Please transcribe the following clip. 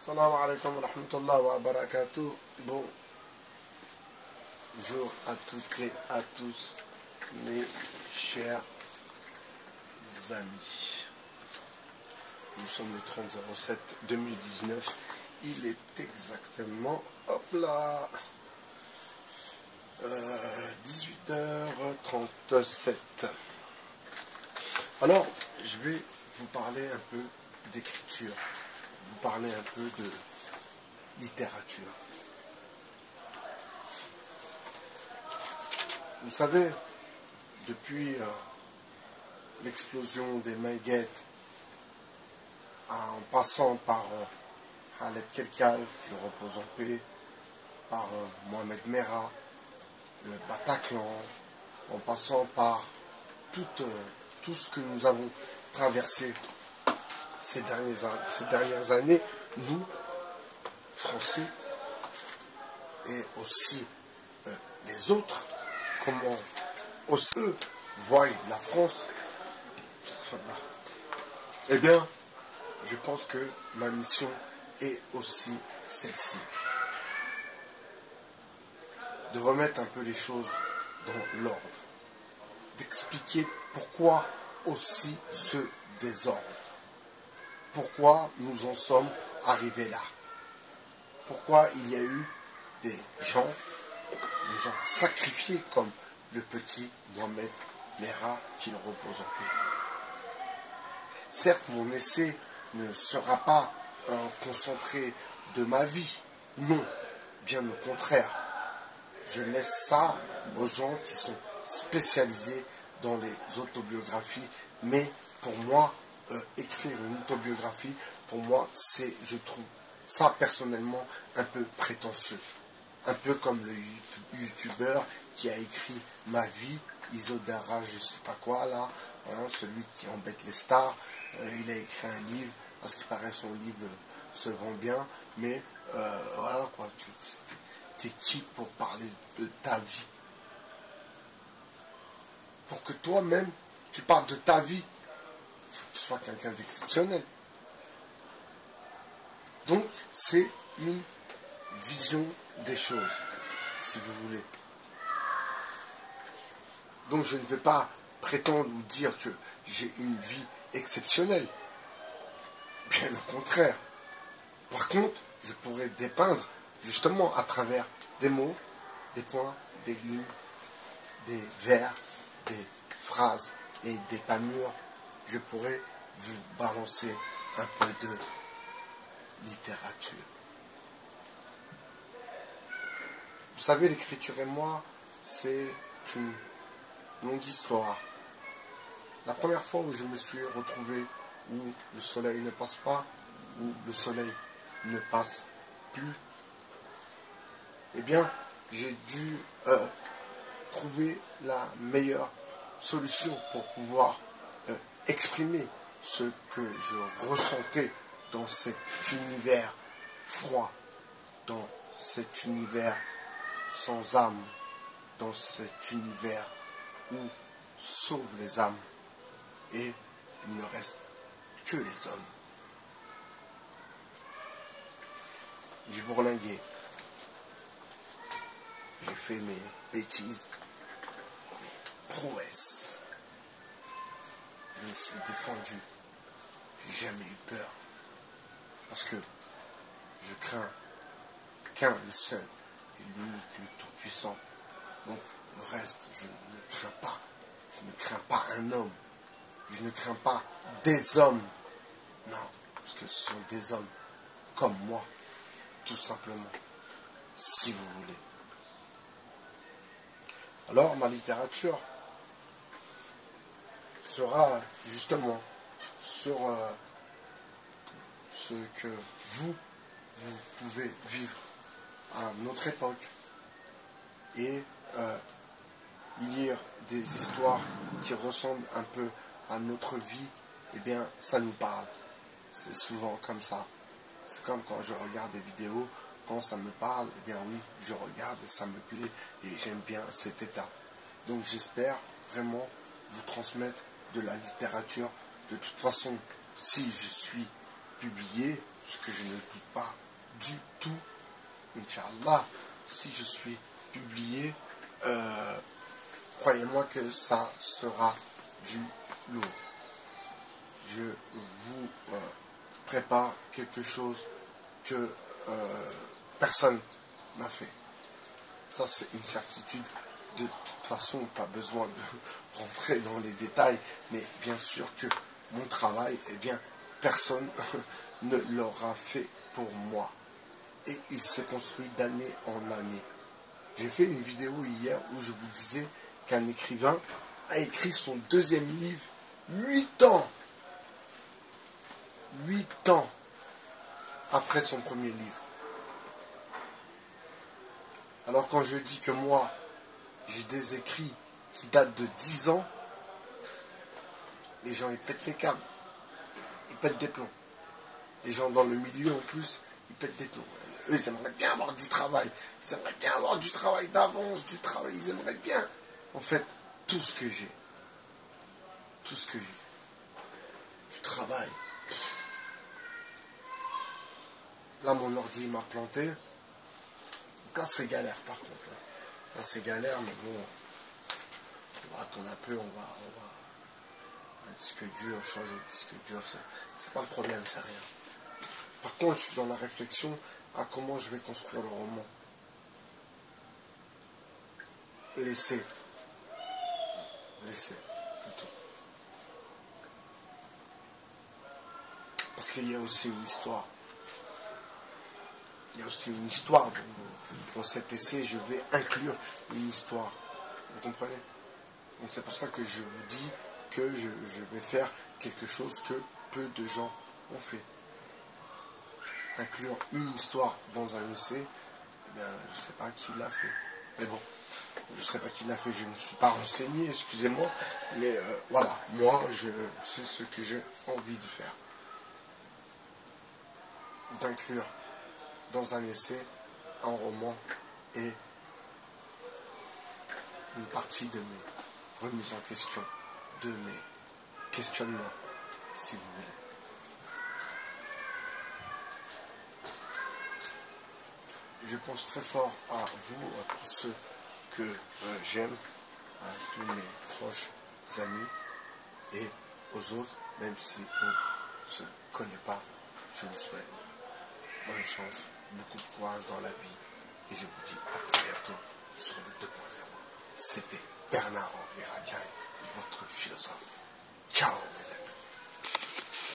Salam alaikum wa rahmatullahi wa barakatuh. Bonjour à toutes et à tous, mes chers amis. Nous sommes le 30/07/2019. Il est exactement, hop là, 18h37. Alors, je vais vous parler un peu d'écriture, vous parler un peu de littérature. Vous savez, depuis l'explosion des Maïguettes, en passant par Khaled Kelkal, qui repose en paix, par Mohamed Merah, le Bataclan, en passant par tout ce que nous avons traversé ces dernières années, nous, Français, et aussi les autres, comment aussi eux voient la France, eh bien, je pense que ma mission est aussi celle-ci. De remettre un peu les choses dans l'ordre. D'expliquer pourquoi aussi ce désordre. Pourquoi nous en sommes arrivés là. Pourquoi il y a eu des gens sacrifiés comme le petit Mohamed Merah, qu'il repose en paix. Certes, mon essai ne sera pas un concentré de ma vie. Non, bien au contraire. Je laisse ça aux gens qui sont spécialisés dans les autobiographies. Mais pour moi, écrire une autobiographie, pour moi, c'est, je trouve ça personnellement un peu prétentieux. Un peu comme le youtubeur qui a écrit Ma vie, Isodara, je sais pas quoi là, hein, celui qui embête les stars. Il a écrit un livre, parce qu'il paraît son livre se vend bien, mais voilà quoi, t'es qui pour parler de ta vie? Pour que toi-même, tu parles de ta vie, il faut que tu sois quelqu'un d'exceptionnel. Donc, c'est une vision des choses, si vous voulez. Donc, je ne peux pas prétendre ou dire que j'ai une vie exceptionnelle. Bien au contraire. Par contre, je pourrais dépeindre, justement, à travers des mots, des points, des lignes, des vers, des phrases et des panures. Je pourrais vous balancer un peu de littérature. Vous savez, l'écriture et moi, c'est une longue histoire. La première fois où je me suis retrouvé où le soleil ne passe pas, où le soleil ne passe plus, eh bien, j'ai dû trouver la meilleure solution pour pouvoir exprimer ce que je ressentais dans cet univers froid, dans cet univers sans âme, dans cet univers où sauvent les âmes et il ne reste que les hommes. J'ai bourlingué, j'ai fait mes bêtises, mes prouesses, je me suis défendu, j'ai jamais eu peur, parce que je crains qu'un, le seul, et l'unique, le tout-puissant. Donc le reste, je ne crains pas. Je ne crains pas un homme. Je ne crains pas des hommes. Non, parce que ce sont des hommes comme moi, tout simplement, si vous voulez. Alors ma littérature sera justement sur ce que vous pouvez vivre à notre époque et lire des histoires qui ressemblent un peu à notre vie, eh bien ça nous parle. C'est souvent comme ça. C'est comme quand je regarde des vidéos, quand ça me parle, eh bien oui, je regarde et ça me plaît et j'aime bien cet état. Donc j'espère vraiment vous transmettre de la littérature. De toute façon, si je suis publié, parce que je ne doute pas du tout, Inch'Allah, si je suis publié, croyez-moi que ça sera du lourd. Je vous prépare quelque chose que personne n'a fait. Ça, c'est une certitude. De toute façon, pas besoin de rentrer dans les détails, mais bien sûr que mon travail, eh bien, personne ne l'aura fait pour moi. Et il s'est construit d'année en année. J'ai fait une vidéo hier où je vous disais qu'un écrivain a écrit son deuxième livre 8 ans. 8 ans après son premier livre. Alors quand je dis que moi, j'ai des écrits qui datent de 10 ans, les gens ils pètent les câbles, ils pètent des plombs. Les gens dans le milieu en plus, ils pètent des plombs. Eux, ils aimeraient bien avoir du travail. Ils aimeraient bien avoir du travail d'avance, du travail. Ils aimeraient bien, en fait, tout ce que j'ai. Tout ce que j'ai. Du travail. Là, mon ordi m'a planté. Donc là, c'est galère, par contre. Là, c'est galère, mais bon, on va attendre un peu, on va un disque dur, changer de disque dur, c'est pas le problème, c'est rien. Par contre, je suis dans la réflexion à comment je vais construire le roman. Laisser, plutôt. Parce qu'il y a aussi une histoire. Il y a aussi une histoire dans cet essai, je vais inclure une histoire. Vous comprenez? Donc c'est pour ça que je vous dis que je vais faire quelque chose que peu de gens ont fait. Inclure une histoire dans un essai, eh bien, je ne sais pas qui l'a fait. Mais bon, je ne sais pas qui l'a fait, je ne suis pas renseigné, excusez-moi. Mais voilà, moi, c'est ce que j'ai envie de faire. D'inclure dans un essai, un roman et une partie de mes remises en question, de mes questionnements, si vous voulez. Je pense très fort à vous, à tous ceux que j'aime, à tous mes proches amis et aux autres, même si on ne se connaît pas, je vous souhaite bonne chance, beaucoup de courage dans la vie et je vous dis à très bientôt sur le 2.0. C'était Bernard-Henri Racaille, votre philosophe. Ciao mes amis.